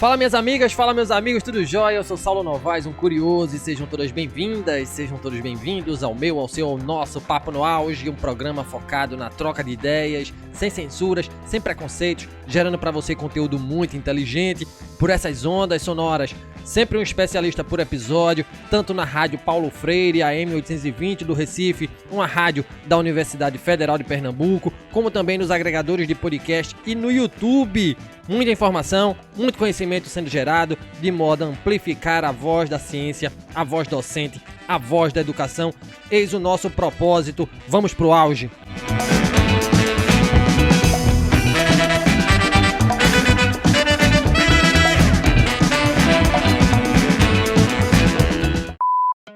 Fala minhas amigas, fala meus amigos, tudo jóia? Eu sou Saulo Novaes, um curioso, e sejam todas bem-vindas, sejam todos bem-vindos ao meu, ao seu, ao nosso Papo no Auge, um programa focado na troca de ideias, sem censuras, sem preconceitos, gerando para você conteúdo muito inteligente, por essas ondas sonoras. Sempre um especialista por episódio, tanto na Rádio Paulo Freire, AM 820 do Recife, uma rádio da Universidade Federal de Pernambuco, como também nos agregadores de podcast e no YouTube. Muita informação, muito conhecimento sendo gerado, de modo a amplificar a voz da ciência, a voz docente, a voz da educação. Eis o nosso propósito. Vamos pro auge!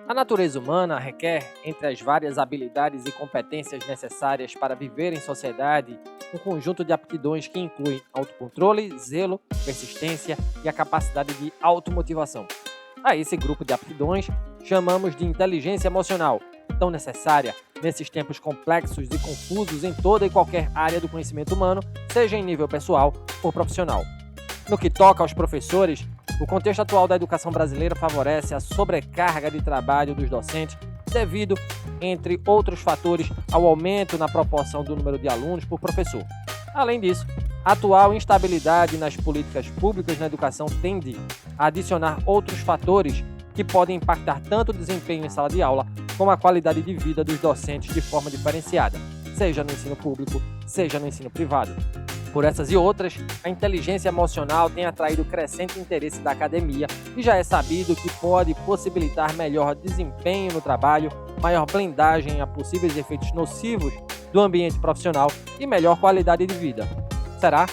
A natureza humana requer, entre as várias habilidades e competências necessárias para viver em sociedade, um conjunto de aptidões que incluem autocontrole, zelo, persistência e a capacidade de automotivação. A esse grupo de aptidões chamamos de inteligência emocional, tão necessária nesses tempos complexos e confusos em toda e qualquer área do conhecimento humano, seja em nível pessoal ou profissional. No que toca aos professores, o contexto atual da educação brasileira favorece a sobrecarga de trabalho dos docentes devido, entre outros fatores, ao aumento na proporção do número de alunos por professor. Além disso, a atual instabilidade nas políticas públicas na educação tende a adicionar outros fatores que podem impactar tanto o desempenho em sala de aula como a qualidade de vida dos docentes de forma diferenciada, seja no ensino público, seja no ensino privado. Por essas e outras, a inteligência emocional tem atraído crescente interesse da academia e já é sabido que pode possibilitar melhor desempenho no trabalho, maior blindagem a possíveis efeitos nocivos do ambiente profissional e melhor qualidade de vida. Será?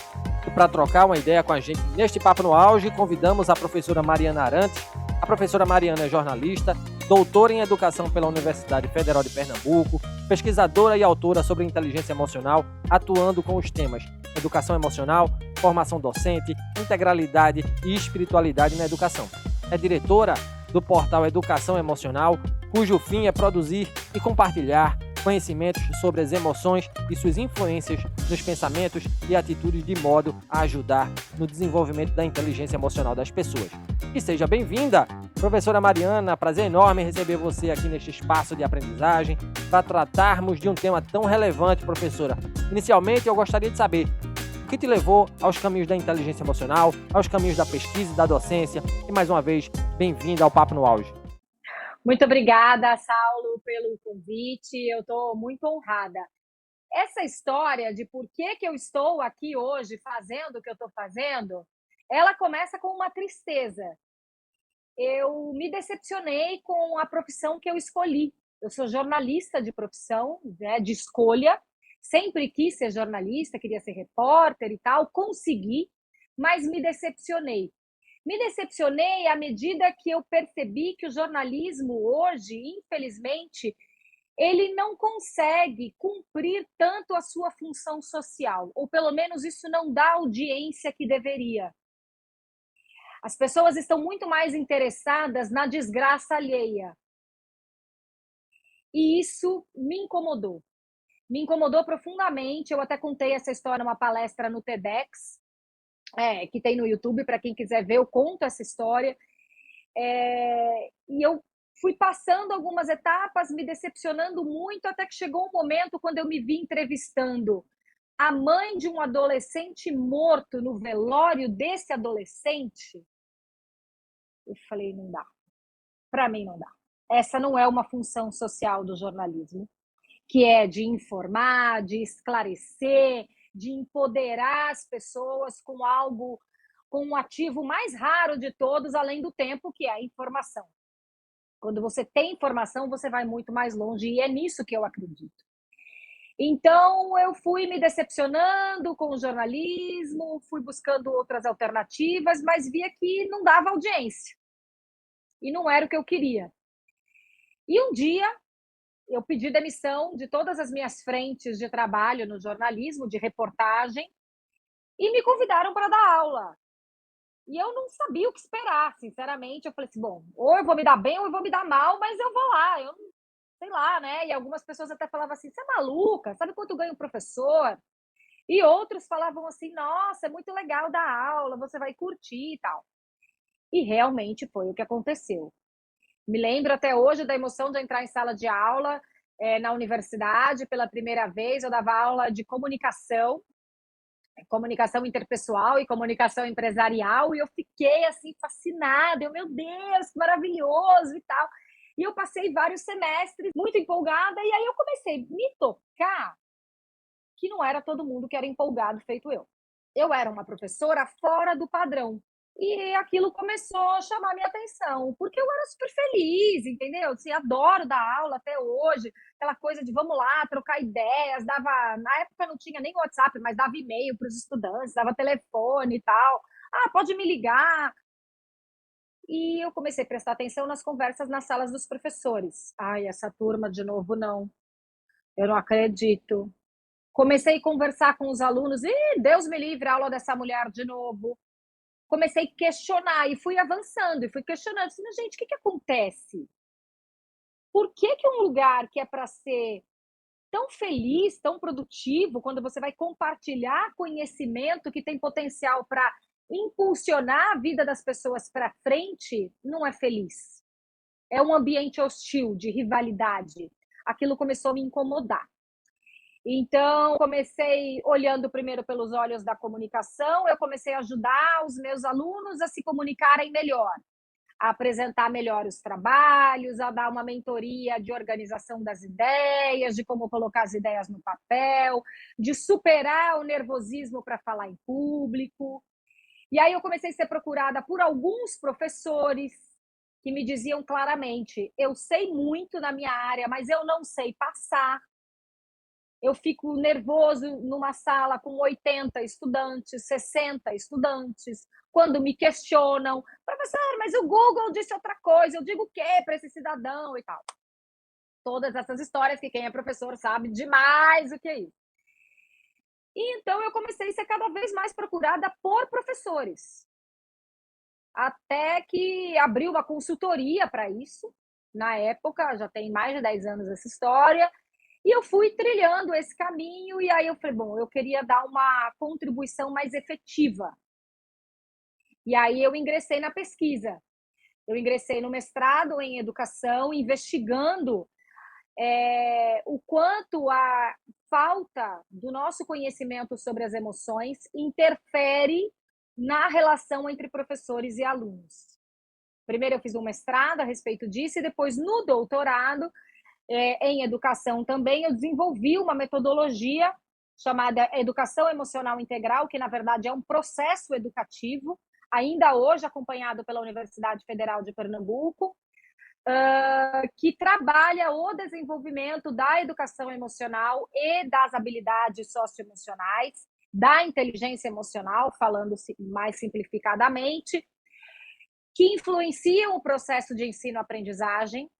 E para trocar uma ideia com a gente neste Papo no Auge, convidamos a professora Mariana Arantes. A professora Mariana é jornalista, doutora em Educação pela Universidade Federal de Pernambuco, pesquisadora e autora sobre inteligência emocional, atuando com os temas educação emocional, formação docente, integralidade e espiritualidade na educação. É diretora do portal Educação Emocional, cujo fim é produzir e compartilhar conhecimentos sobre as emoções e suas influências nos pensamentos e atitudes de modo a ajudar no desenvolvimento da inteligência emocional das pessoas. E seja bem-vinda, professora Mariana, prazer enorme receber você aqui neste espaço de aprendizagem para tratarmos de um tema tão relevante, professora. Inicialmente, eu gostaria de saber o que te levou aos caminhos da inteligência emocional, aos caminhos da pesquisa e da docência, e mais uma vez, bem-vinda ao Papo no Auge. Muito obrigada, Saulo, pelo convite. Eu estou muito honrada. Essa história de por que eu estou aqui hoje fazendo o que eu estou fazendo, ela começa com uma tristeza. Eu me decepcionei com a profissão que eu escolhi. Eu sou jornalista de profissão, né, de escolha. Sempre quis ser jornalista, queria ser repórter e tal. Consegui, mas me decepcionei. Me decepcionei à medida que eu percebi que o jornalismo hoje, infelizmente, ele não consegue cumprir tanto a sua função social, ou pelo menos isso não dá a audiência que deveria. As pessoas estão muito mais interessadas na desgraça alheia. E isso me incomodou. Me incomodou profundamente. Eu até contei essa história numa palestra no TEDx, que tem no YouTube, para quem quiser ver, eu conto essa história. E eu fui passando algumas etapas, me decepcionando muito, até que chegou um momento quando eu me vi entrevistando a mãe de um adolescente morto no velório desse adolescente. Eu falei, não dá. Para mim não dá. Essa não é uma função social do jornalismo, que é de informar, de esclarecer, de empoderar as pessoas com algo, com um ativo mais raro de todos, além do tempo, que é a informação. Quando você tem informação, você vai muito mais longe, e é nisso que eu acredito. Então, eu fui me decepcionando com o jornalismo, fui buscando outras alternativas, mas via que não dava audiência. E não era o que eu queria. E um dia, eu pedi demissão de todas as minhas frentes de trabalho no jornalismo, de reportagem, e me convidaram para dar aula. E eu não sabia o que esperar, sinceramente. Eu falei assim, bom, ou eu vou me dar bem ou eu vou me dar mal, mas eu vou lá. Eu sei lá, né? E algumas pessoas até falavam assim, você é maluca? Sabe quanto ganha um professor? E outros falavam assim: nossa, é muito legal dar aula, você vai curtir e tal. E realmente foi o que aconteceu. Me lembro até hoje da emoção de entrar em sala de aula na universidade pela primeira vez. Eu dava aula de comunicação interpessoal e comunicação empresarial, e eu fiquei assim fascinada. Meu Deus, que maravilhoso e tal. E eu passei vários semestres muito empolgada, e aí eu comecei a me tocar que não era todo mundo que era empolgado feito eu. Eu era uma professora fora do padrão. E aquilo começou a chamar minha atenção, porque eu era super feliz, entendeu? Assim, adoro dar aula até hoje, aquela coisa de vamos lá, trocar ideias, dava, na época não tinha nem WhatsApp, mas dava e-mail para os estudantes, dava telefone e tal. Ah, pode me ligar. E eu comecei a prestar atenção nas conversas nas salas dos professores. Ai, essa turma de novo não. Eu não acredito. Comecei a conversar com os alunos, e Deus me livre, a aula dessa mulher de novo. Comecei a questionar e fui avançando e fui questionando. Assim, gente, o que acontece? Por que um lugar que é para ser tão feliz, tão produtivo, quando você vai compartilhar conhecimento que tem potencial para impulsionar a vida das pessoas para frente, não é feliz? É um ambiente hostil, de rivalidade. Aquilo começou a me incomodar. Então, comecei olhando primeiro pelos olhos da comunicação, eu comecei a ajudar os meus alunos a se comunicarem melhor, a apresentar melhor os trabalhos, a dar uma mentoria de organização das ideias, de como colocar as ideias no papel, de superar o nervosismo para falar em público. E aí eu comecei a ser procurada por alguns professores que me diziam claramente: eu sei muito na minha área, mas eu não sei passar. Eu fico nervoso numa sala com 80 estudantes, 60 estudantes, quando me questionam, professor, mas o Google disse outra coisa, eu digo o quê para esse cidadão e tal. Todas essas histórias que quem é professor sabe demais o que é isso. E então eu comecei a ser cada vez mais procurada por professores, até que abriu uma consultoria para isso. Na época, já tem mais de 10 anos essa história, e eu fui trilhando esse caminho, e aí eu falei, bom, eu queria dar uma contribuição mais efetiva. E aí eu ingressei na pesquisa. Eu ingressei no mestrado em educação, investigando o quanto a falta do nosso conhecimento sobre as emoções interfere na relação entre professores e alunos. Primeiro eu fiz um mestrado a respeito disso, e depois no doutorado em educação também, eu desenvolvi uma metodologia chamada Educação Emocional Integral, que na verdade é um processo educativo, ainda hoje acompanhado pela Universidade Federal de Pernambuco, que trabalha o desenvolvimento da educação emocional e das habilidades socioemocionais, da inteligência emocional, falando mais simplificadamente, que influenciam o processo de ensino-aprendizagem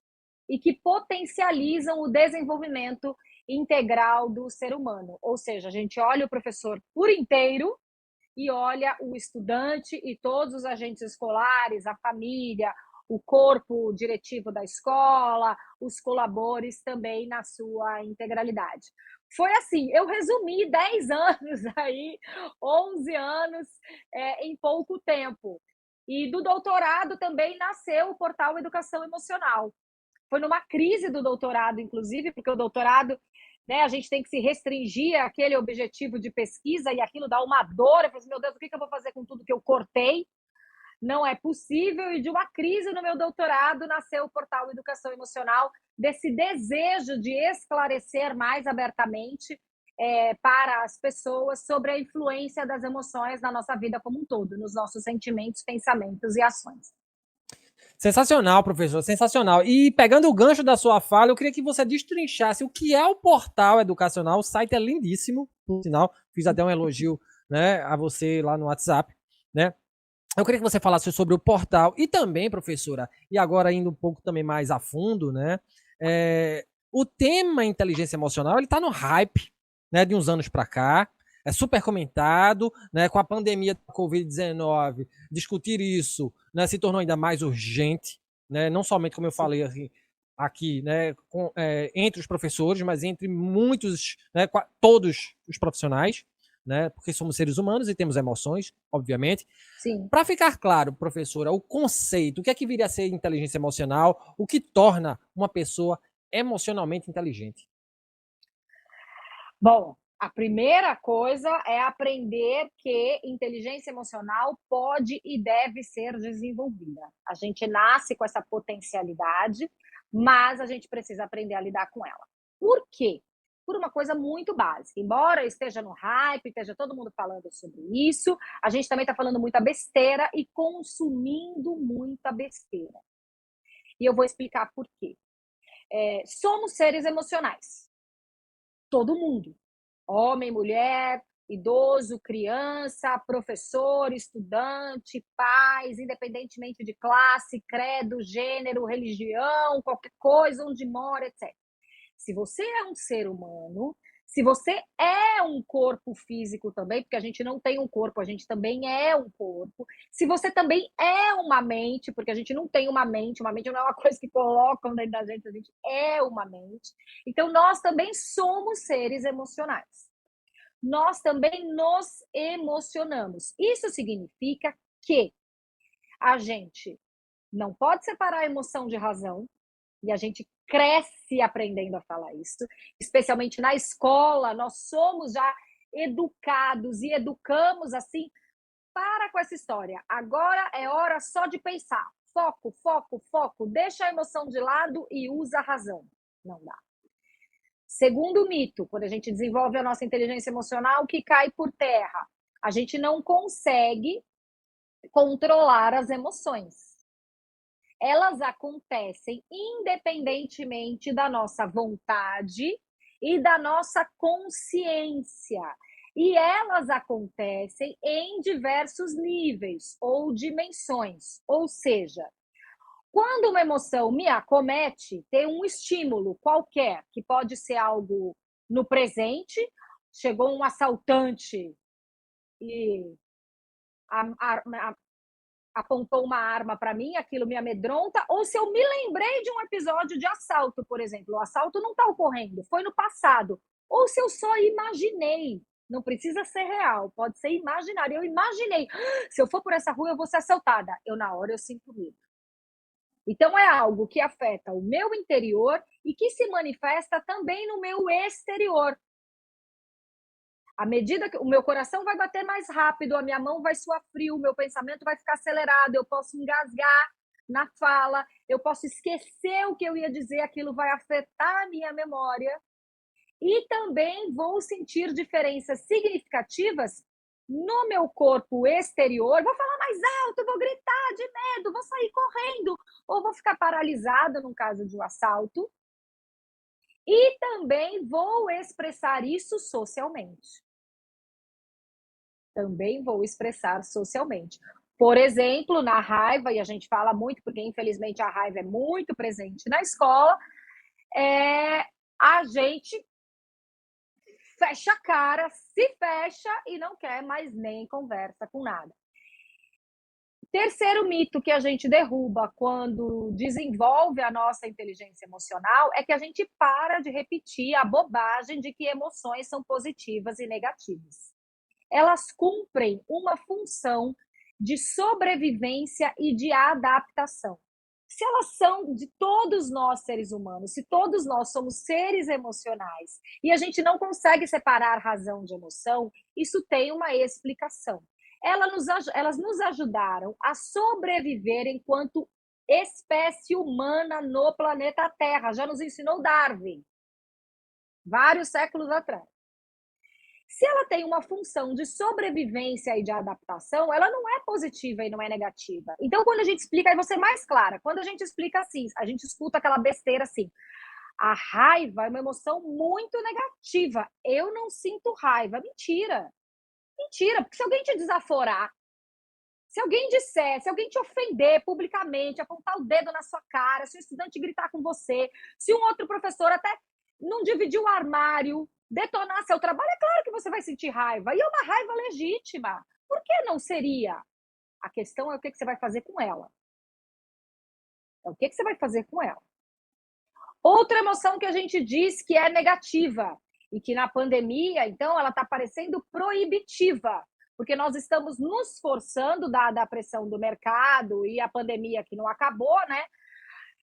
e que potencializam o desenvolvimento integral do ser humano. Ou seja, a gente olha o professor por inteiro e olha o estudante e todos os agentes escolares, a família, o corpo diretivo da escola, os colaboradores também na sua integralidade. Foi assim, eu resumi 10 anos aí, 11 anos em pouco tempo. E do doutorado também nasceu o portal Educação Emocional. Foi numa crise do doutorado, inclusive, porque o doutorado, né, a gente tem que se restringir àquele objetivo de pesquisa, e aquilo dá uma dor. Eu falei assim, meu Deus, o que eu vou fazer com tudo que eu cortei? Não é possível. E de uma crise no meu doutorado nasceu o portal Educação Emocional, desse desejo de esclarecer mais abertamente para as pessoas sobre a influência das emoções na nossa vida como um todo, nos nossos sentimentos, pensamentos e ações. Sensacional, professor, sensacional. E pegando o gancho da sua fala, eu queria que você destrinchasse o que é o portal educacional. O site é lindíssimo, por sinal. Fiz até um elogio, né, a você lá no WhatsApp, né? Eu queria que você falasse sobre o portal e também, professora, e agora indo um pouco também mais a fundo, né? O tema inteligência emocional, ele está no hype, né, de uns anos para cá. É super comentado, né? Com a pandemia da Covid-19, discutir isso, né, se tornou ainda mais urgente, né? Não somente, como eu falei assim, aqui, né, entre os professores, mas entre muitos, né, todos os profissionais, né? Porque somos seres humanos e temos emoções, obviamente. Sim. Para ficar claro, professora, o conceito, o que é que viria a ser inteligência emocional, o que torna uma pessoa emocionalmente inteligente? Bom, a primeira coisa é aprender que inteligência emocional pode e deve ser desenvolvida. A gente nasce com essa potencialidade, mas a gente precisa aprender a lidar com ela. Por quê? Por uma coisa muito básica. Embora esteja no hype, esteja todo mundo falando sobre isso, a gente também está falando muita besteira e consumindo muita besteira. E eu vou explicar por quê. Somos seres emocionais. Todo mundo. Homem, mulher, idoso, criança, professor, estudante, pais, independentemente de classe, credo, gênero, religião, qualquer coisa, onde mora, etc. Se você é um ser humano, se você é um corpo físico também, porque a gente não tem um corpo, a gente também é um corpo. Se você também é uma mente, porque a gente não tem uma mente não é uma coisa que colocam dentro da gente, a gente é uma mente. Então, nós também somos seres emocionais. Nós também nos emocionamos. Isso significa que a gente não pode separar a emoção de razão, e a gente cresce aprendendo a falar isso, especialmente na escola, nós somos já educados e educamos assim. Para com essa história. Agora é hora só de pensar. Foco, foco, foco. Deixa a emoção de lado e usa a razão. Não dá. Segundo mito, quando a gente desenvolve a nossa inteligência emocional, que cai por terra. A gente não consegue controlar as emoções. Elas acontecem independentemente da nossa vontade e da nossa consciência. E elas acontecem em diversos níveis ou dimensões. Ou seja, quando uma emoção me acomete, tem um estímulo qualquer, que pode ser algo no presente, chegou um assaltante e apontou uma arma para mim, aquilo me amedronta, ou se eu me lembrei de um episódio de assalto, por exemplo, o assalto não está ocorrendo, foi no passado, ou se eu só imaginei, não precisa ser real, pode ser imaginário, eu imaginei, se eu for por essa rua eu vou ser assaltada, na hora eu sinto medo. Então é algo que afeta o meu interior e que se manifesta também no meu exterior. À medida que o meu coração vai bater mais rápido, a minha mão vai suar frio, o meu pensamento vai ficar acelerado, eu posso engasgar na fala, eu posso esquecer o que eu ia dizer, aquilo vai afetar a minha memória. E também vou sentir diferenças significativas no meu corpo exterior. Vou falar mais alto, vou gritar de medo, vou sair correndo, ou vou ficar paralisada no caso de um assalto. E também vou expressar isso socialmente. Também vou expressar socialmente. Por exemplo, na raiva, e a gente fala muito, porque infelizmente a raiva é muito presente na escola, a gente fecha a cara, se fecha e não quer mais nem conversa com nada. Terceiro mito que a gente derruba quando desenvolve a nossa inteligência emocional é que a gente para de repetir a bobagem de que emoções são positivas e negativas. Elas cumprem uma função de sobrevivência e de adaptação. Se elas são de todos nós seres humanos, se todos nós somos seres emocionais e a gente não consegue separar razão de emoção, isso tem uma explicação. Elas nos ajudaram a sobreviver enquanto espécie humana no planeta Terra. Já nos ensinou Darwin, vários séculos atrás. Se ela tem uma função de sobrevivência e de adaptação, ela não é positiva e não é negativa. Então, quando a gente explica, aí você é mais clara. Quando a gente explica assim, a gente escuta aquela besteira assim. A raiva é uma emoção muito negativa. Eu não sinto raiva. Mentira. Mentira, porque se alguém te desaforar, se alguém disser, se alguém te ofender publicamente, apontar o dedo na sua cara, se um estudante gritar com você, se um outro professor até não dividir o armário, detonar seu trabalho, é claro que você vai sentir raiva. E é uma raiva legítima. Por que não seria? A questão é o que você vai fazer com ela. É o que você vai fazer com ela. Outra emoção que a gente diz que é negativa. e que na pandemia, então, ela está parecendo proibitiva, porque nós estamos nos forçando, dada a pressão do mercado e a pandemia que não acabou, né?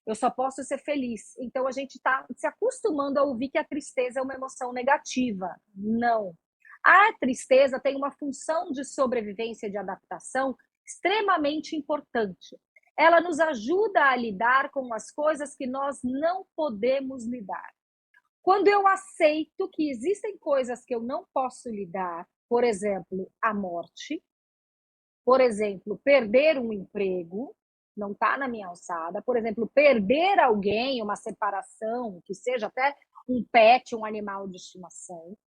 Eu só posso ser feliz. Então, a gente está se acostumando a ouvir que a tristeza é uma emoção negativa. Não. A tristeza tem uma função de sobrevivência e de adaptação extremamente importante. Ela nos ajuda a lidar com as coisas que nós não podemos lidar. Quando eu aceito que existem coisas que eu não posso lidar, por exemplo, a morte, por exemplo, perder um emprego, não está na minha alçada, por exemplo, perder alguém, uma separação, que seja até um pet, um animal de estimação,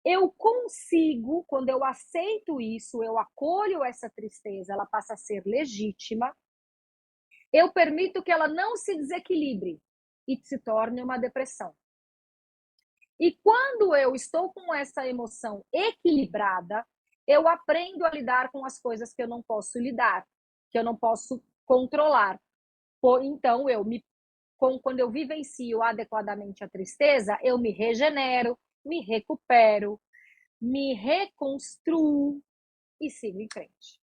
eu consigo, quando eu aceito isso, eu acolho essa tristeza, ela passa a ser legítima, eu permito que ela não se desequilibre e se torne uma depressão. E quando eu estou com essa emoção equilibrada, eu aprendo a lidar com as coisas que eu não posso lidar, que eu não posso controlar. Então, quando eu vivencio adequadamente a tristeza, eu me regenero, me recupero, me reconstruo e sigo em frente.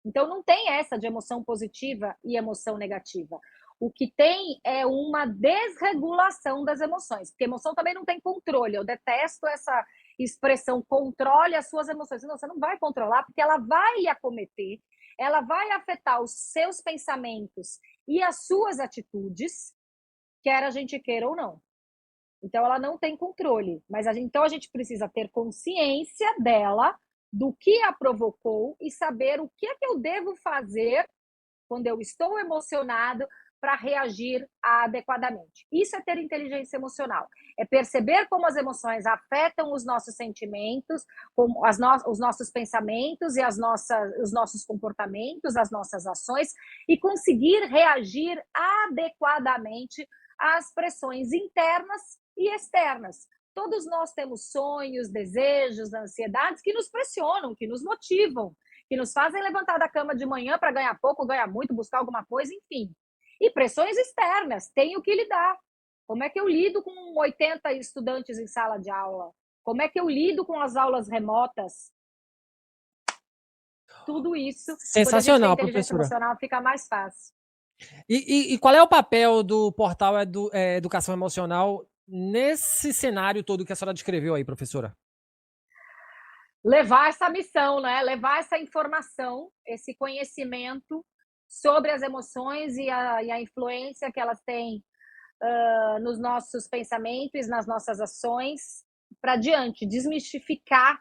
Então, não tem essa de emoção positiva e emoção negativa. O que tem é uma desregulação das emoções, porque emoção também não tem controle. Eu detesto essa expressão controle as suas emoções. Não, você não vai controlar, porque ela vai lhe acometer, ela vai afetar os seus pensamentos e as suas atitudes, quer a gente queira ou não. Então, ela não tem controle, mas então a gente precisa ter consciência dela, do que a provocou e saber o que é que eu devo fazer quando eu estou emocionado para reagir adequadamente. Isso é ter inteligência emocional. É perceber como as emoções afetam os nossos sentimentos, como os nossos pensamentos e os nossos comportamentos, as nossas ações, e conseguir reagir adequadamente às pressões internas e externas. Todos nós temos sonhos, desejos, ansiedades que nos pressionam, que nos motivam, que nos fazem levantar da cama de manhã para ganhar pouco, ganhar muito, buscar alguma coisa, enfim. E pressões externas, tenho que lidar. Como é que eu lido com 80 estudantes em sala de aula? Como é que eu lido com as aulas remotas? Tudo isso, quando a gente tem Sensacional, inteligência professora. emocional, fica mais fácil. E qual é o papel do portal Educação Emocional nesse cenário todo que a senhora descreveu aí, professora? Levar essa missão, né? Levar essa informação, esse conhecimento sobre as emoções e a influência que elas têm nos nossos pensamentos, nas nossas ações, para diante, desmistificar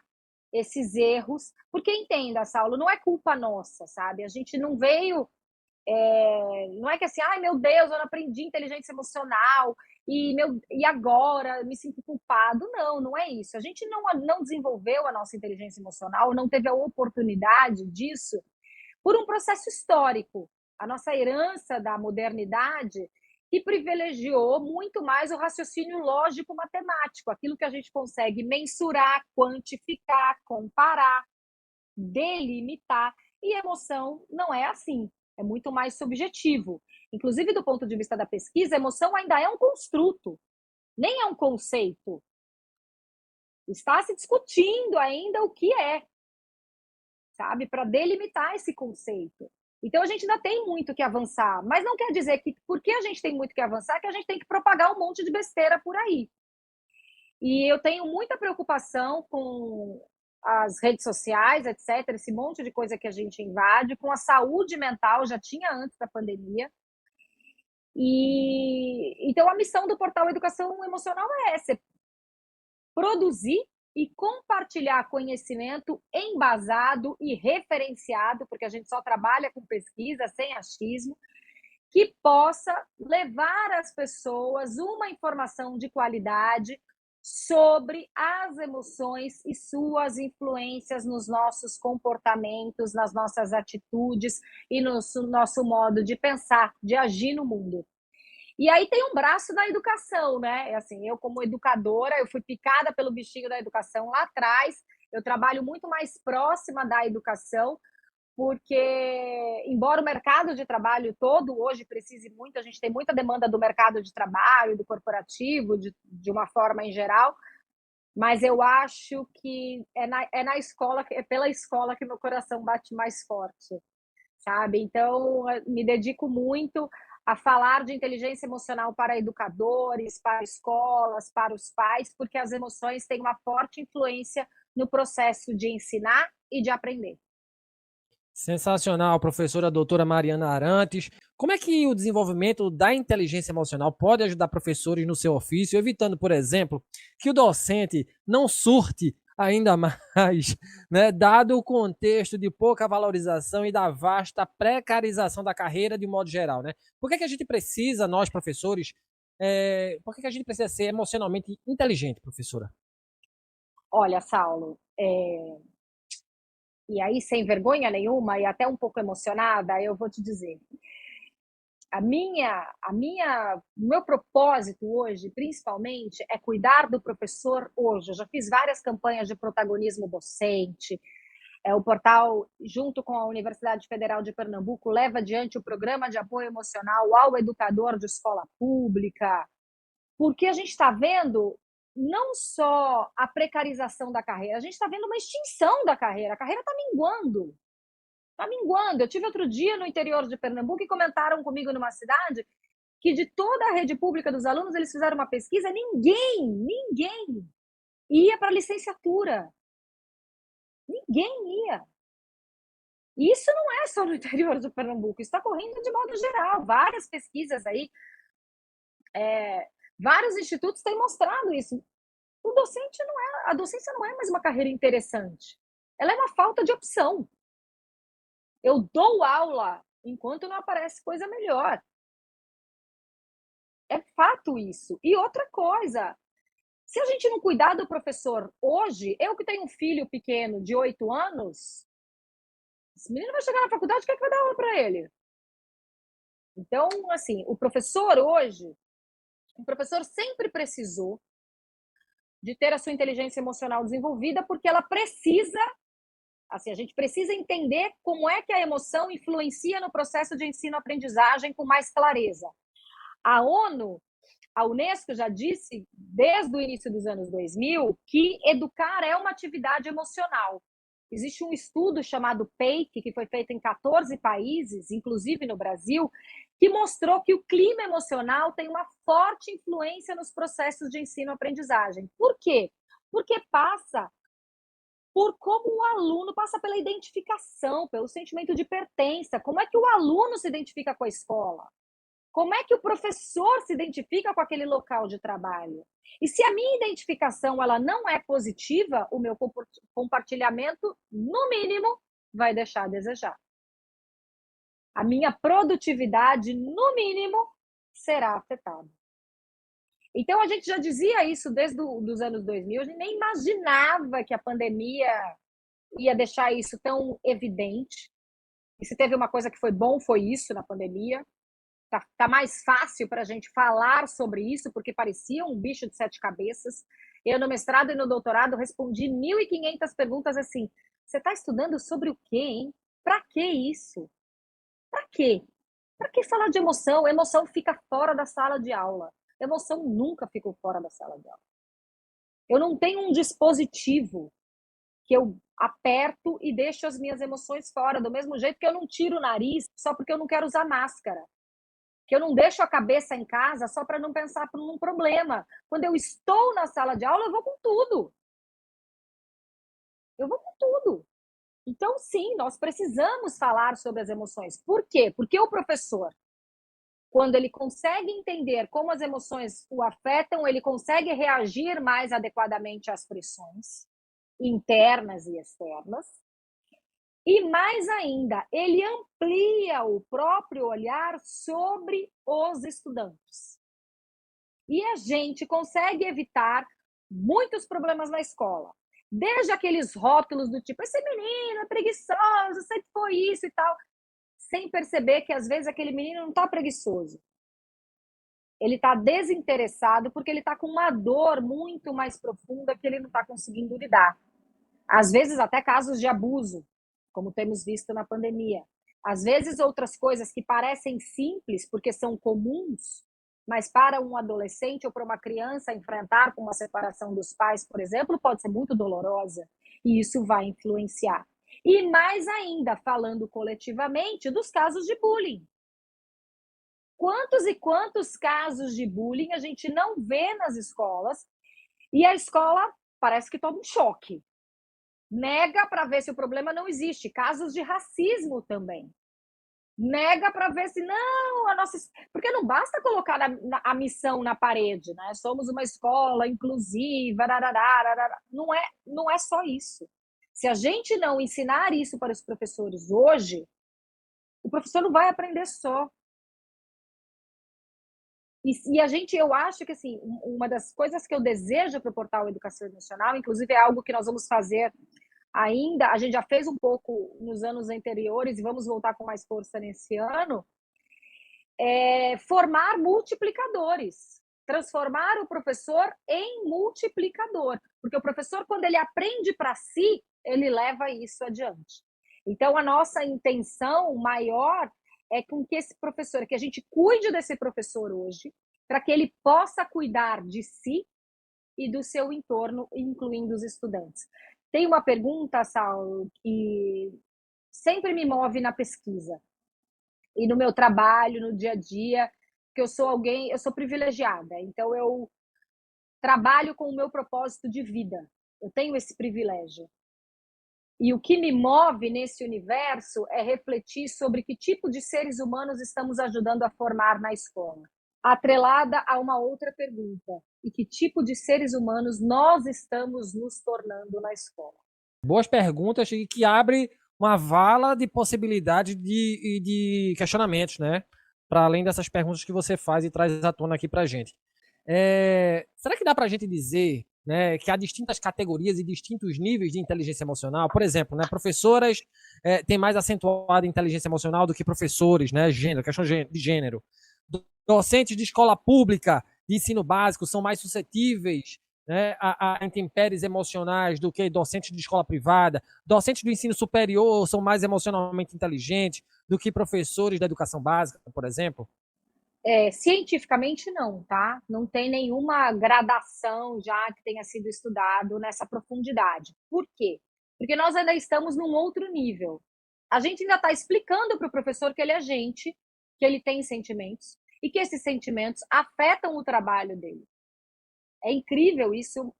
esses erros, porque entenda, Saulo, não é culpa nossa, sabe? A gente não veio, não é que assim, ai meu Deus, eu não aprendi inteligência emocional e agora me sinto culpado. Não, não é isso. A gente não desenvolveu a nossa inteligência emocional, não teve a oportunidade disso por um processo histórico. A nossa herança da modernidade que privilegiou muito mais o raciocínio lógico-matemático, aquilo que a gente consegue mensurar, quantificar, comparar, delimitar. E emoção não é assim, é muito mais subjetivo. Inclusive, do ponto de vista da pesquisa, a emoção ainda é um construto, nem é um conceito. Está se discutindo ainda o que é, sabe, para delimitar esse conceito. Então a gente ainda tem muito que avançar, mas não quer dizer que porque a gente tem muito que avançar que a gente tem que propagar um monte de besteira por aí. E eu tenho muita preocupação com as redes sociais, etc., esse monte de coisa que a gente invade, com a saúde mental, já tinha antes da pandemia. E então a missão do portal Educação Emocional é essa: produzir e compartilhar conhecimento embasado e referenciado, porque a gente só trabalha com pesquisa, sem achismo, que possa levar às pessoas uma informação de qualidade sobre as emoções e suas influências nos nossos comportamentos, nas nossas atitudes e no nosso modo de pensar, de agir no mundo. E aí tem um braço da educação, né? Assim, eu como educadora, eu fui picada pelo bichinho da educação lá atrás. Eu trabalho muito mais próxima da educação, porque embora o mercado de trabalho todo hoje precise muito, a gente tem muita demanda do mercado de trabalho, do corporativo, de uma forma em geral, Mas eu acho que é na escola, é pela escola que meu coração bate mais forte, sabe? Então, me dedico muito a falar de inteligência emocional para educadores, para escolas, para os pais, porque as emoções têm uma forte influência no processo de ensinar e de aprender. Sensacional, professora doutora Mariana Arantes. Como é que o desenvolvimento da inteligência emocional pode ajudar professores no seu ofício, evitando, por exemplo, que o docente não surte ainda mais, né, dado o contexto de pouca valorização e da vasta precarização da carreira de modo geral, né? Por que que a gente precisa, nós professores, por que que a gente precisa ser emocionalmente inteligente, professora? Olha, Saulo, e aí sem vergonha nenhuma e até um pouco emocionada, eu vou te dizer, o meu propósito hoje, principalmente, é cuidar do professor hoje. Eu já fiz várias campanhas de protagonismo docente. O portal, junto com a Universidade Federal de Pernambuco, leva adiante o programa de apoio emocional ao educador de escola pública, porque a gente está vendo não só a precarização da carreira, a gente está vendo uma extinção da carreira. A carreira está minguando. Está minguando. Eu tive outro dia no interior de Pernambuco e comentaram comigo numa cidade que de toda a rede pública dos alunos, eles fizeram uma pesquisa, ninguém ia para a licenciatura. Ninguém ia. E isso não é só no interior de Pernambuco, isso está correndo de modo geral. Várias pesquisas aí, vários institutos têm mostrado isso. A docência não é mais uma carreira interessante. Ela é uma falta de opção. Eu dou aula enquanto não aparece coisa melhor. É fato isso. E outra coisa, se a gente não cuidar do professor hoje, eu que tenho um filho pequeno de 8 anos, esse menino vai chegar na faculdade, quem é que vai dar aula para ele? Então, assim, o professor sempre precisou de ter a sua inteligência emocional desenvolvida, porque ela precisa, assim, a gente precisa entender como é que a emoção influencia no processo de ensino-aprendizagem com mais clareza. A ONU, a Unesco já disse, desde o início dos anos 2000, que educar é uma atividade emocional. Existe um estudo chamado PEIC, que foi feito em 14 países, inclusive no Brasil, que mostrou que o clima emocional tem uma forte influência nos processos de ensino-aprendizagem. Por quê? Porque passa por como o aluno passa pela identificação, pelo sentimento de pertença. Como é que o aluno se identifica com a escola? Como é que o professor se identifica com aquele local de trabalho? E se a minha identificação ela não é positiva, o meu compartilhamento, no mínimo, vai deixar a desejar. A minha produtividade, no mínimo, será afetada. Então, a gente já dizia isso desde os anos 2000, a gente nem imaginava que a pandemia ia deixar isso tão evidente. E se teve uma coisa que foi bom, foi isso na pandemia. Tá mais fácil para a gente falar sobre isso, porque parecia um bicho de 7 cabeças. Eu, no mestrado e no doutorado, respondi 1.500 perguntas assim: você está estudando sobre o quê, hein? Para que isso? Para quê? Para que falar de emoção? Emoção fica fora da sala de aula. Emoção nunca ficou fora da sala de aula. Eu não tenho um dispositivo que eu aperto e deixo as minhas emoções fora, do mesmo jeito que eu não tiro o nariz só porque eu não quero usar máscara. Que eu não deixo a cabeça em casa só para não pensar num problema. Quando eu estou na sala de aula, eu vou com tudo. Eu vou com tudo. Então, sim, nós precisamos falar sobre as emoções. Por quê? Porque o professor, quando ele consegue entender como as emoções o afetam, ele consegue reagir mais adequadamente às pressões internas e externas. E mais ainda, ele amplia o próprio olhar sobre os estudantes. E a gente consegue evitar muitos problemas na escola. Desde aqueles rótulos do tipo, esse menino é preguiçoso, sempre foi isso e tal, sem perceber que às vezes aquele menino não está preguiçoso. Ele está desinteressado porque ele está com uma dor muito mais profunda que ele não está conseguindo lidar. Às vezes até casos de abuso, como temos visto na pandemia. Às vezes outras coisas que parecem simples porque são comuns, Mas para um adolescente ou para uma criança enfrentar com uma separação dos pais, por exemplo, pode ser muito dolorosa e isso vai influenciar. E mais ainda, falando coletivamente, dos casos de bullying. Quantos e quantos casos de bullying a gente não vê nas escolas e a escola parece que toma um choque. Nega para ver se o problema não existe. Casos de racismo também. Nega para ver se não, a nossa. Porque não basta colocar a missão na parede, né? Somos uma escola inclusiva, ararará. Não é só isso. Se a gente não ensinar isso para os professores hoje, o professor não vai aprender só. E a gente, eu acho que assim, uma das coisas que eu desejo para o portal Educação Emocional, inclusive é algo que nós vamos fazer ainda, a gente já fez um pouco nos anos anteriores e vamos voltar com mais força nesse ano, é formar multiplicadores, transformar o professor em multiplicador, porque o professor, quando ele aprende para si, ele leva isso adiante. Então, a nossa intenção maior é com que esse professor, que a gente cuide desse professor hoje, para que ele possa cuidar de si e do seu entorno, incluindo os estudantes. Tem uma pergunta, Saulo, que sempre me move na pesquisa e no meu trabalho, no dia a dia, que eu sou privilegiada, então eu trabalho com o meu propósito de vida. Eu tenho esse privilégio. E o que me move nesse universo é refletir sobre que tipo de seres humanos estamos ajudando a formar na escola, atrelada a uma outra pergunta: e que tipo de seres humanos nós estamos nos tornando na escola? Boas perguntas e que abre uma vala de possibilidade de questionamentos, né? Para além dessas perguntas que você faz e traz à tona aqui para a gente. Será que dá para a gente dizer, né, que há distintas categorias e distintos níveis de inteligência emocional? Por exemplo, né, professoras têm mais acentuada inteligência emocional do que professores, né? Gênero, questão de gênero. Docentes de escola pública, de ensino básico, são mais suscetíveis, né, a intempéries emocionais do que docentes de escola privada. Docentes do ensino superior são mais emocionalmente inteligentes do que professores da educação básica, por exemplo? Cientificamente não, tá? Não tem nenhuma gradação já que tenha sido estudado nessa profundidade. Por quê? Porque nós ainda estamos num outro nível. A gente ainda está explicando para o professor que ele é gente, que ele tem sentimentos e que esses sentimentos afetam o trabalho dele. É incrível isso,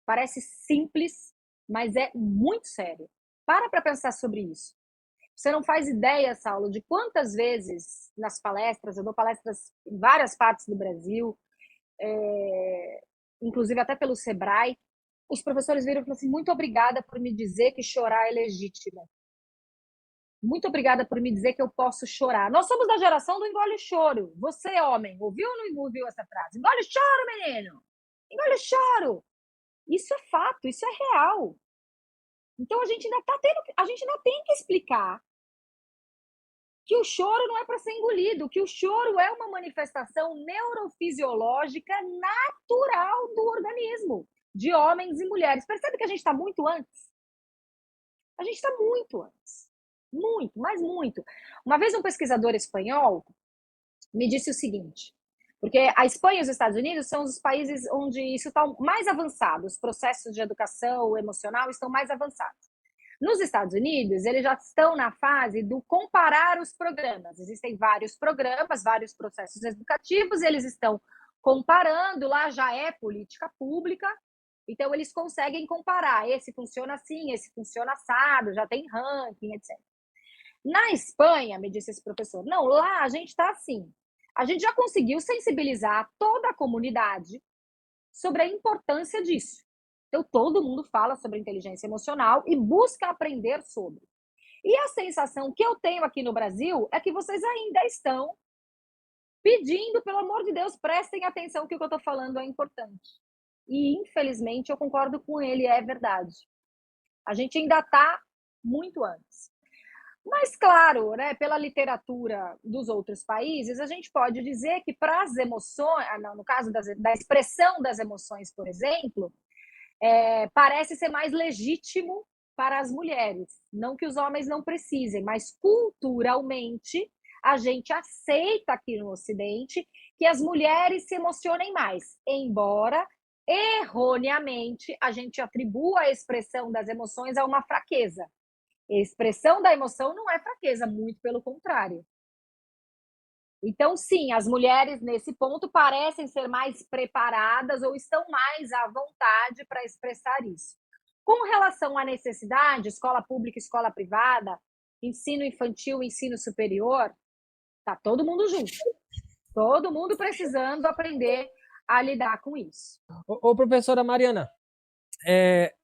parece simples, mas é muito sério. Para pensar sobre isso. Você não faz ideia, Saulo, de quantas vezes nas palestras, eu dou palestras em várias partes do Brasil, inclusive até pelo Sebrae, os professores viram e falaram assim: muito obrigada por me dizer que chorar é legítimo. Muito obrigada por me dizer que eu posso chorar. Nós somos da geração do engole choro. Você, homem, ouviu ou não ouviu essa frase? Engole choro, menino! Engole choro! Isso é fato, isso é real. Então a gente ainda tem que explicar que o choro não é para ser engolido, que o choro é uma manifestação neurofisiológica natural do organismo, de homens e mulheres. Percebe que a gente está muito antes? A gente está muito antes. Muito, mas muito. Uma vez um pesquisador espanhol me disse o seguinte, porque a Espanha e os Estados Unidos são os países onde isso está mais avançado, os processos de educação emocional estão mais avançados. Nos Estados Unidos, eles já estão na fase do comparar os programas. Existem vários programas, vários processos educativos, eles estão comparando, lá já é política pública, então eles conseguem comparar. Esse funciona assim, esse funciona assado, já tem ranking, etc. Na Espanha, me disse esse professor, não, lá a gente está assim. A gente já conseguiu sensibilizar toda a comunidade sobre a importância disso. Então, todo mundo fala sobre inteligência emocional e busca aprender sobre. E a sensação que eu tenho aqui no Brasil é que vocês ainda estão pedindo, pelo amor de Deus, prestem atenção que o que eu estou falando é importante. E, infelizmente, eu concordo com ele, é verdade. A gente ainda está muito antes. Mas, claro, né, pela literatura dos outros países, a gente pode dizer que para as emoções, no caso da expressão das emoções, por exemplo, parece ser mais legítimo para as mulheres. Não que os homens não precisem, mas culturalmente A gente aceita aqui no Ocidente que as mulheres se emocionem mais, embora erroneamente a gente atribua a expressão das emoções a uma fraqueza. A expressão da emoção não é fraqueza, muito pelo contrário. Então, sim, as mulheres nesse ponto parecem ser mais preparadas ou estão mais à vontade para expressar isso. Com relação à necessidade, escola pública, escola privada, ensino infantil, ensino superior, tá todo mundo junto. Todo mundo precisando aprender a lidar com isso. Ô, professora Mariana,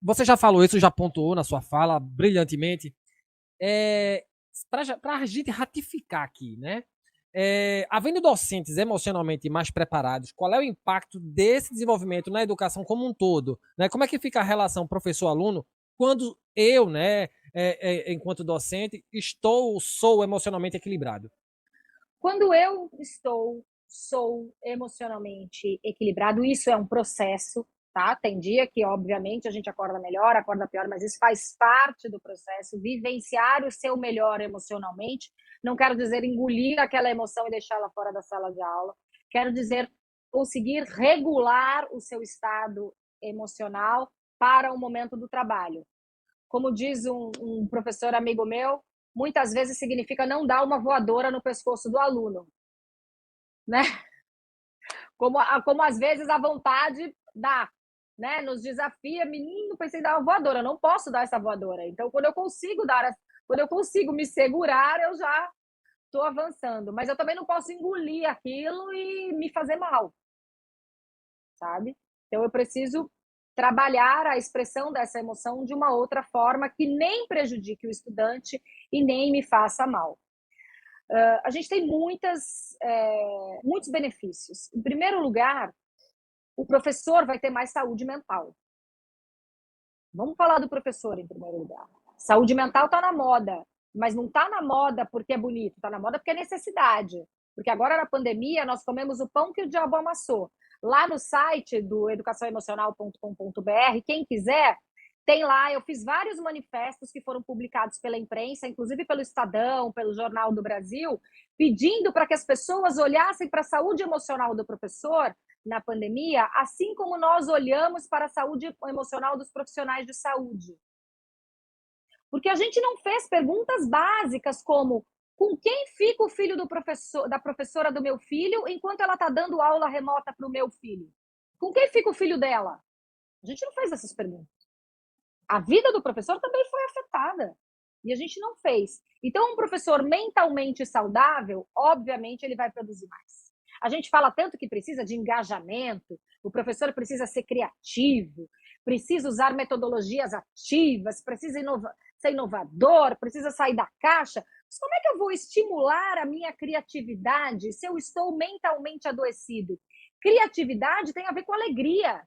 você já falou isso, já pontuou na sua fala brilhantemente. Para a gente ratificar aqui, né? Havendo docentes emocionalmente mais preparados, qual é o impacto desse desenvolvimento na educação como um todo? Né? Como é que fica a relação professor-aluno quando eu, né, enquanto docente, sou emocionalmente equilibrado? Quando eu sou emocionalmente equilibrado, isso é um processo, tá? Tem dia que, obviamente, a gente acorda melhor, acorda pior, mas isso faz parte do processo. Vivenciar o seu melhor emocionalmente, não quero dizer engolir aquela emoção e deixá-la fora da sala de aula, quero dizer conseguir regular o seu estado emocional para o momento do trabalho. Como diz um professor amigo meu, muitas vezes significa não dar uma voadora no pescoço do aluno, né? Como às vezes a vontade dá, né? Nos desafia, menino, pensei em dar uma voadora, eu não posso dar essa voadora. Então, quando eu consigo me segurar, eu já estou avançando. Mas eu também não posso engolir aquilo e me fazer mal, sabe? Então, eu preciso trabalhar a expressão dessa emoção de uma outra forma que nem prejudique o estudante e nem me faça mal. A gente tem muitos benefícios. Em primeiro lugar, o professor vai ter mais saúde mental. Vamos falar do professor em primeiro lugar. Saúde mental está na moda, mas não está na moda porque é bonito, está na moda porque é necessidade. Porque agora na pandemia nós comemos o pão que o diabo amassou. Lá no site do educaçãoemocional.com.br, quem quiser, tem lá, eu fiz vários manifestos que foram publicados pela imprensa, inclusive pelo Estadão, pelo Jornal do Brasil, pedindo para que as pessoas olhassem para a saúde emocional do professor na pandemia, assim como nós olhamos para a saúde emocional dos profissionais de saúde. Porque a gente não fez perguntas básicas como com quem fica o filho do professor, da professora do meu filho enquanto ela está dando aula remota para o meu filho? Com quem fica o filho dela? A gente não fez essas perguntas. A vida do professor também foi afetada. E a gente não fez. Então, um professor mentalmente saudável, obviamente, ele vai produzir mais. A gente fala tanto que precisa de engajamento, o professor precisa ser criativo, precisa usar metodologias ativas, precisa ser inovador, precisa sair da caixa. Mas como é que eu vou estimular a minha criatividade se eu estou mentalmente adoecido? Criatividade tem a ver com alegria.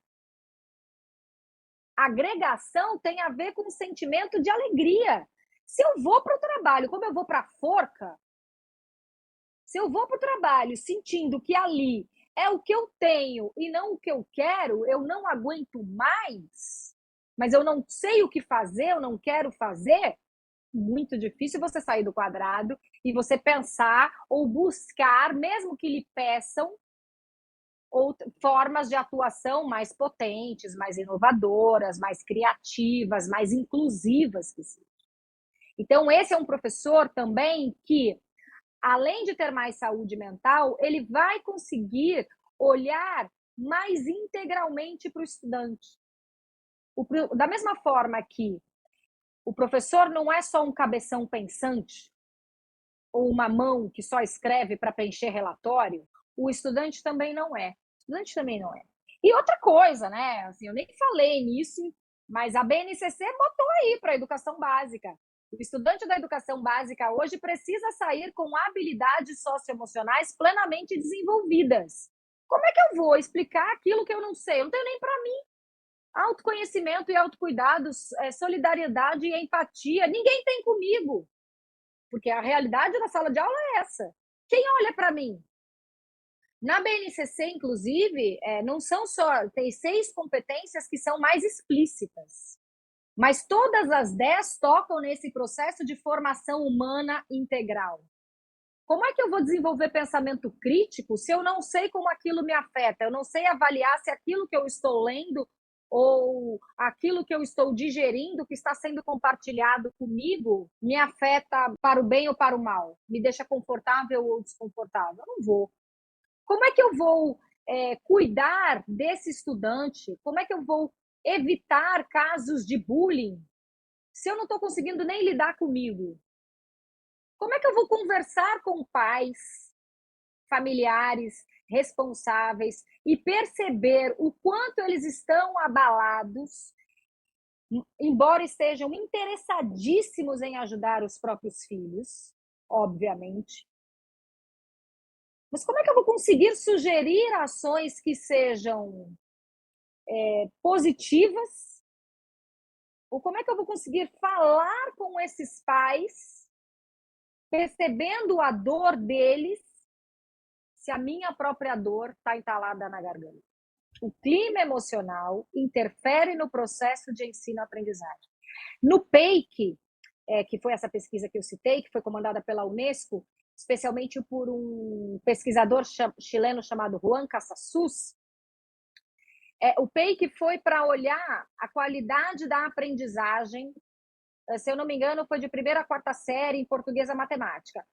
Agregação tem a ver com o sentimento de alegria. Se eu vou para o trabalho, como eu vou para a forca, se eu vou para o trabalho sentindo que ali é o que eu tenho e não o que eu quero, eu não aguento mais, mas eu não sei o que fazer, eu não quero fazer, muito difícil você sair do quadrado e você pensar ou buscar, mesmo que lhe peçam, formas de atuação mais potentes, mais inovadoras, mais criativas, mais inclusivas que sejam. Então, esse é um professor também que, além de ter mais saúde mental, ele vai conseguir olhar mais integralmente para o estudante. Da mesma forma que o professor não é só um cabeção pensante ou uma mão que só escreve para preencher relatório, o estudante também não é. O estudante também não é. E outra coisa, né? Assim, eu nem falei nisso, mas a BNCC botou aí para a educação básica. O estudante da educação básica hoje precisa sair com habilidades socioemocionais plenamente desenvolvidas. Como é que eu vou explicar aquilo que eu não sei? Eu não tenho nem para mim. Autoconhecimento e autocuidado, solidariedade e empatia, ninguém tem comigo. Porque a realidade da sala de aula é essa. Quem olha para mim? Na BNCC, inclusive, não são só... Tem 6 competências que são mais explícitas. Mas todas as 10 tocam nesse processo de formação humana integral. Como é que eu vou desenvolver pensamento crítico se eu não sei como aquilo me afeta? Eu não sei avaliar se aquilo que eu estou lendo ou aquilo que eu estou digerindo, que está sendo compartilhado comigo, me afeta para o bem ou para o mal? Me deixa confortável ou desconfortável? Eu não vou. Como é que eu vou cuidar desse estudante? Como é que eu vou evitar casos de bullying se eu não estou conseguindo nem lidar comigo? Como é que eu vou conversar com pais, familiares, responsáveis e perceber o quanto eles estão abalados, embora estejam interessadíssimos em ajudar os próprios filhos, obviamente. Mas como é que eu vou conseguir sugerir ações que sejam positivas? Ou como é que eu vou conseguir falar com esses pais, percebendo a dor deles, se a minha própria dor está entalada na garganta? O clima emocional interfere no processo de ensino-aprendizagem. No PEIC, que foi essa pesquisa que eu citei, que foi comandada pela Unesco, especialmente por um pesquisador chileno chamado Juan Casasus, o PEIC foi para olhar a qualidade da aprendizagem, se eu não me engano, foi de primeira a quarta série em português e matemática.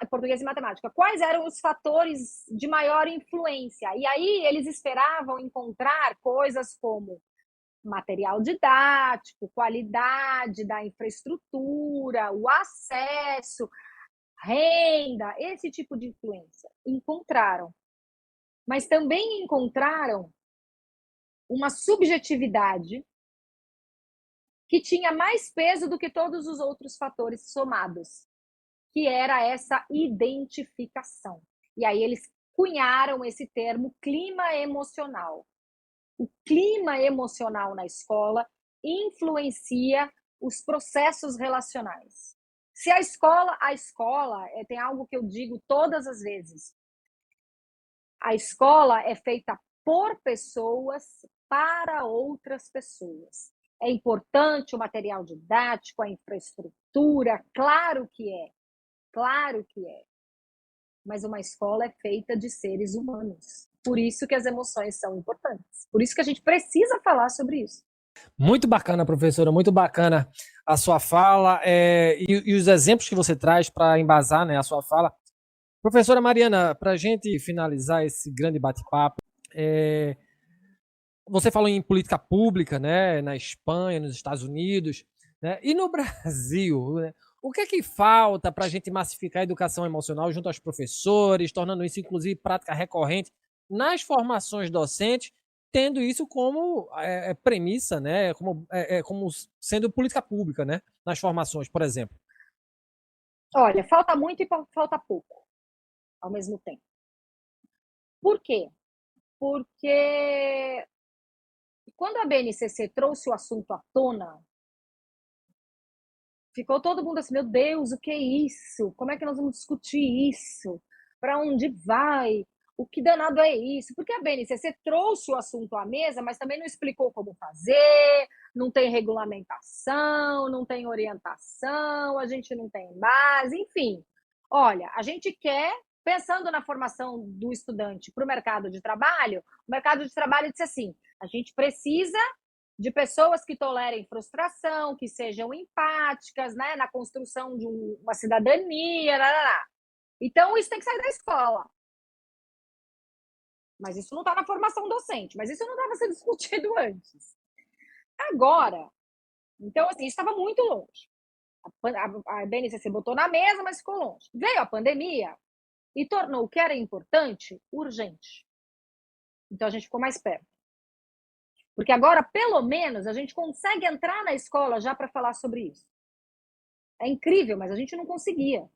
Português e matemática. Quais eram os fatores de maior influência? E aí eles esperavam encontrar coisas como material didático, qualidade da infraestrutura, o acesso, renda, esse tipo de influência. Encontraram. Mas também encontraram uma subjetividade que tinha mais peso do que todos os outros fatores somados, que era essa identificação. E aí eles cunharam esse termo clima emocional. O clima emocional na escola influencia os processos relacionais. Se a escola tem algo que eu digo todas as vezes. A escola é feita por pessoas para outras pessoas. É importante o material didático, a infraestrutura, claro que é. Claro que é. Mas uma escola é feita de seres humanos. Por isso que as emoções são importantes. Por isso que a gente precisa falar sobre isso. Muito bacana, professora, muito bacana a sua fala e os exemplos que você traz para embasar, né, a sua fala. Professora Mariana, para a gente finalizar esse grande bate-papo, você falou em política pública, né, na Espanha, nos Estados Unidos, né, e no Brasil, né, o que é que falta para a gente massificar a educação emocional junto aos professores, tornando isso, inclusive, prática recorrente nas formações docentes, tendo isso como premissa, né, como sendo política pública, né, nas formações, por exemplo? Olha, falta muito e falta pouco ao mesmo tempo. Por quê? Porque quando a BNCC trouxe o assunto à tona, ficou todo mundo assim, meu Deus, o que é isso? Como é que nós vamos discutir isso? Para onde vai? O que danado é isso? Porque a BNCC trouxe o assunto à mesa, mas também não explicou como fazer, não tem regulamentação, não tem orientação, a gente não tem base, enfim. Olha, a gente quer, pensando na formação do estudante para o mercado de trabalho, o mercado de trabalho disse assim: a gente precisa de pessoas que tolerem frustração, que sejam empáticas, né, na construção de uma cidadania. Então, isso tem que sair da escola. Mas isso não está na formação docente, mas isso não estava sendo discutido antes. Agora, então, assim, estava muito longe. A BNCC botou na mesa, mas ficou longe. Veio a pandemia e tornou o que era importante urgente. Então, a gente ficou mais perto. Porque agora, pelo menos, a gente consegue entrar na escola já para falar sobre isso. É incrível, mas a gente não conseguia.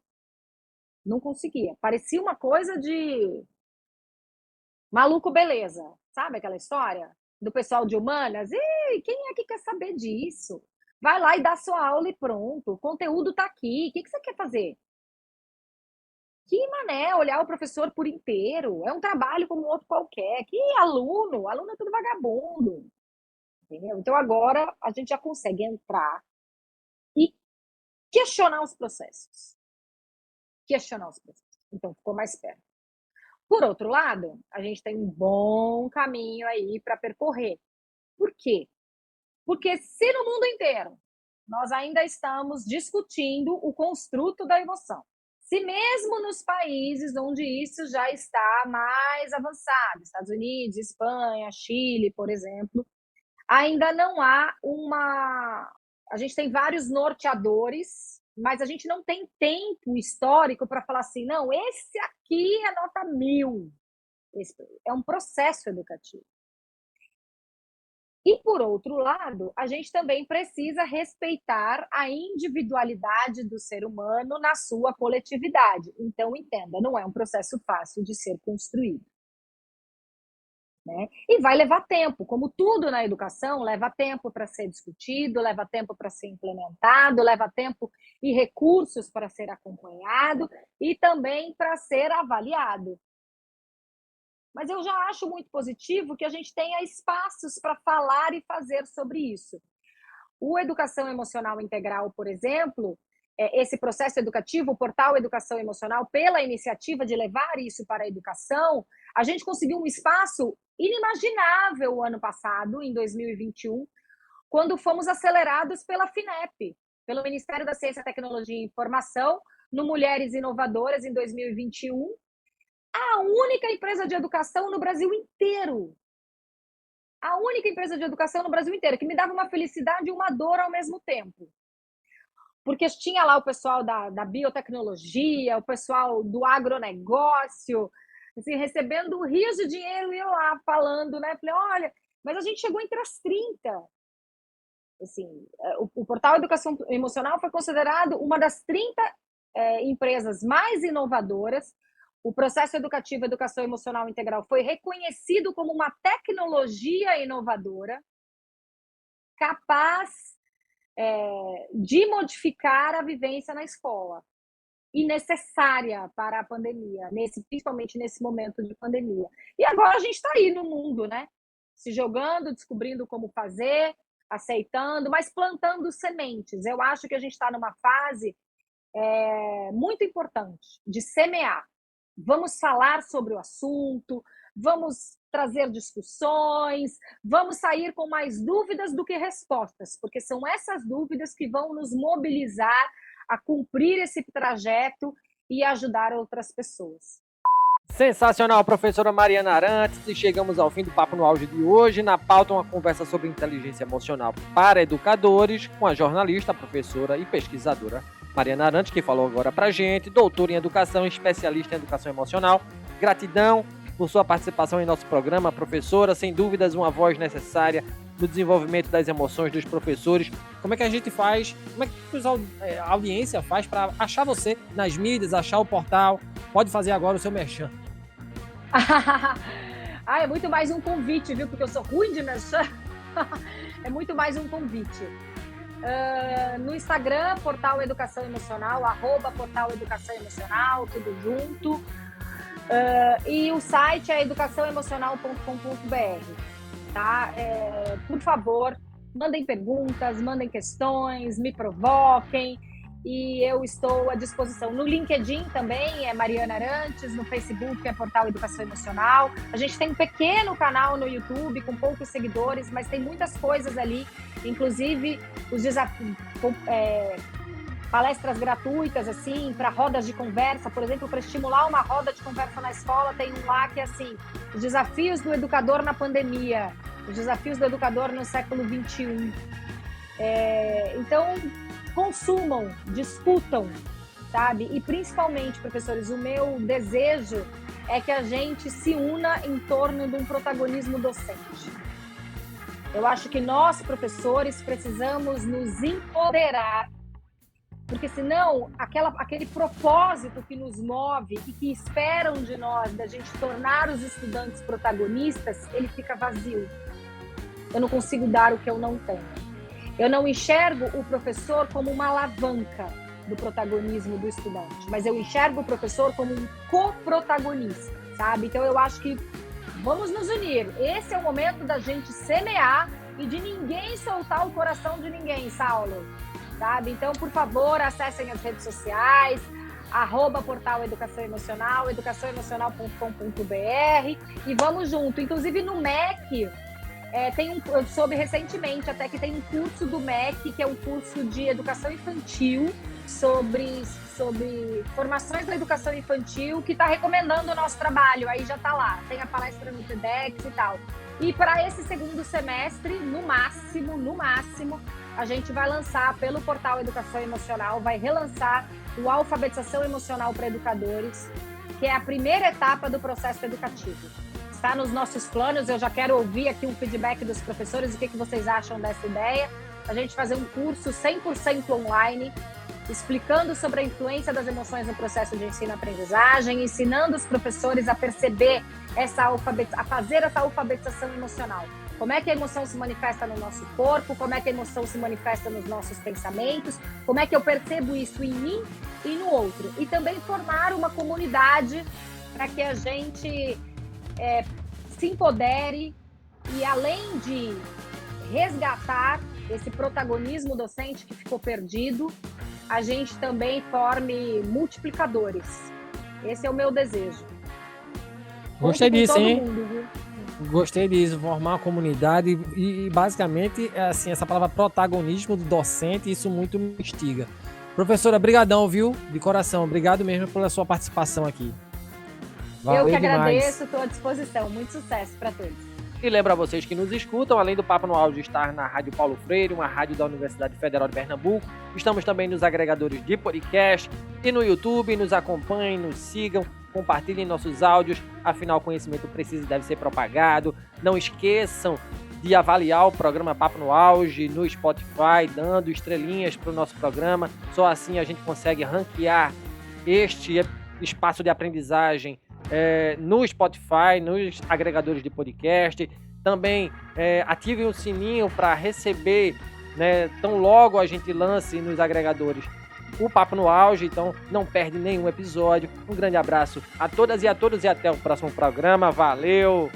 Não conseguia. Parecia uma coisa de maluco beleza. Sabe aquela história do pessoal de humanas? Ei, quem é que quer saber disso? Vai lá e dá sua aula e pronto. O conteúdo está aqui. O que você quer fazer? Que mané olhar o professor por inteiro. É um trabalho como outro qualquer. Que aluno? Aluno é tudo vagabundo. Entendeu? Então agora a gente já consegue entrar e questionar os processos. Questionar os processos. Então, ficou mais perto. Por outro lado, a gente tem um bom caminho aí para percorrer. Por quê? Porque se no mundo inteiro nós ainda estamos discutindo o construto da emoção, se mesmo nos países onde isso já está mais avançado, Estados Unidos, Espanha, Chile, por exemplo, ainda não há uma. A gente tem vários norteadores, mas a gente não tem tempo histórico para falar assim, não, esse aqui é nota 1000. Esse é um processo educativo. E, por outro lado, a gente também precisa respeitar a individualidade do ser humano na sua coletividade. Então, entenda, não é um processo fácil de ser construído. Né? E vai levar tempo, como tudo na educação, leva tempo para ser discutido, leva tempo para ser implementado, leva tempo e recursos para ser acompanhado e também para ser avaliado. Mas eu já acho muito positivo que a gente tenha espaços para falar e fazer sobre isso. O Educação Emocional Integral, por exemplo, esse processo educativo, o portal Educação Emocional, pela iniciativa de levar isso para a educação, a gente conseguiu um espaço inimaginável o ano passado, em 2021, quando fomos acelerados pela FINEP, pelo Ministério da Ciência, Tecnologia e Informação, no Mulheres Inovadoras, em 2021, a única empresa de educação no Brasil inteiro. A única empresa de educação no Brasil inteiro, que me dava uma felicidade e uma dor ao mesmo tempo. Porque tinha lá o pessoal da biotecnologia, o pessoal do agronegócio, assim, recebendo rios de dinheiro e eu lá falando, né? Falei, olha, mas a gente chegou entre as 30. Assim, o portal Educação Emocional foi considerado uma das 30 empresas mais inovadoras. O processo educativo Educação Emocional Integral foi reconhecido como uma tecnologia inovadora capaz de modificar a vivência na escola e necessária para a pandemia, principalmente nesse momento de pandemia. E agora a gente está aí no mundo, né? Se jogando, descobrindo como fazer, aceitando, mas plantando sementes. Eu acho que a gente está numa fase muito importante de semear. Vamos falar sobre o assunto, vamos trazer discussões, vamos sair com mais dúvidas do que respostas, porque são essas dúvidas que vão nos mobilizar a cumprir esse trajeto e ajudar outras pessoas. Sensacional, professora Mariana Arantes, e chegamos ao fim do Papo no Auge de hoje. Na pauta, uma conversa sobre inteligência emocional para educadores com a jornalista, professora e pesquisadora Mariana Arantes, que falou agora pra gente, doutora em educação e especialista em educação emocional. Gratidão por sua participação em nosso programa, professora. Sem dúvidas, uma voz necessária no desenvolvimento das emoções dos professores. Como é que a gente faz, como é que a audiência faz para achar você nas mídias, achar o portal? Pode fazer agora o seu merchan. É muito mais um convite, viu? Porque eu sou ruim de merchan. É muito mais um convite. No Instagram, Portal Educação Emocional, @Portal Educação Emocional, tudo junto. E o site é educaçãoemocional.com.br, tá? Por favor, mandem perguntas, mandem questões, me provoquem e eu estou à disposição. No LinkedIn também é Mariana Arantes, no Facebook é Portal Educação Emocional. A gente tem um pequeno canal no YouTube com poucos seguidores, mas tem muitas coisas ali, inclusive os desafios, palestras gratuitas, assim, para rodas de conversa, por exemplo, para estimular uma roda de conversa na escola, tem um lá que é assim, os desafios do educador na pandemia, os desafios do educador no século XXI. Então, consumam, discutam, sabe? E principalmente, professores, o meu desejo é que a gente se una em torno de um protagonismo docente. Eu acho que nós, professores, precisamos nos empoderar, porque senão aquele propósito que nos move e que esperam de nós, da gente tornar os estudantes protagonistas, ele fica vazio. Eu não consigo dar o que eu não tenho. Eu não enxergo o professor como uma alavanca do protagonismo do estudante, mas eu enxergo o professor como um coprotagonista, sabe? Então eu acho que vamos nos unir. Esse é o momento da gente semear e de ninguém soltar o coração de ninguém, Saulo, sabe? Então, por favor, acessem as redes sociais, @portal Educação Emocional, educaçãoemocional.com.br, e vamos junto. Inclusive no MEC, eu soube recentemente até que tem um curso do MEC, que é um curso de educação infantil, sobre formações da educação infantil, que está recomendando o nosso trabalho. Aí já está lá, tem a palestra no TEDx e tal. E para esse segundo semestre, no máximo, a gente vai lançar pelo portal Educação Emocional, vai relançar o Alfabetização Emocional para Educadores, que é a primeira etapa do processo educativo. Está nos nossos planos, eu já quero ouvir aqui um feedback dos professores, o que vocês acham dessa ideia. A gente fazer um curso 100% online, explicando sobre a influência das emoções no processo de ensino-aprendizagem, ensinando os professores a perceber a fazer essa alfabetização emocional. Como é que a emoção se manifesta no nosso corpo, como é que a emoção se manifesta nos nossos pensamentos, como é que eu percebo isso em mim e no outro. E também formar uma comunidade para que a gente se empodere e, além de resgatar esse protagonismo docente que ficou perdido, a gente também forme multiplicadores. Esse é o meu desejo. Gostei disso, hein? Gostei disso, formar uma comunidade e basicamente, assim, essa palavra protagonismo do docente, isso muito me instiga. Professora, brigadão, viu? De coração, obrigado mesmo pela sua participação aqui. Valeu. Eu que agradeço, estou à disposição. Muito sucesso para todos. E lembro a vocês que nos escutam, além do Papo no Auge estar na Rádio Paulo Freire, uma rádio da Universidade Federal de Pernambuco, estamos também nos agregadores de podcast e no YouTube. Nos acompanhem, nos sigam, compartilhem nossos áudios, afinal, conhecimento precisa e deve ser propagado. Não esqueçam de avaliar o programa Papo no Auge no Spotify, dando estrelinhas para o nosso programa. Só assim a gente consegue ranquear este espaço de aprendizagem no Spotify, nos agregadores de podcast. Também ativem o sininho para receber, tão logo a gente lance nos agregadores o Papo no Auge, então não perde nenhum episódio. Um grande abraço a todas e a todos e até o próximo programa. Valeu!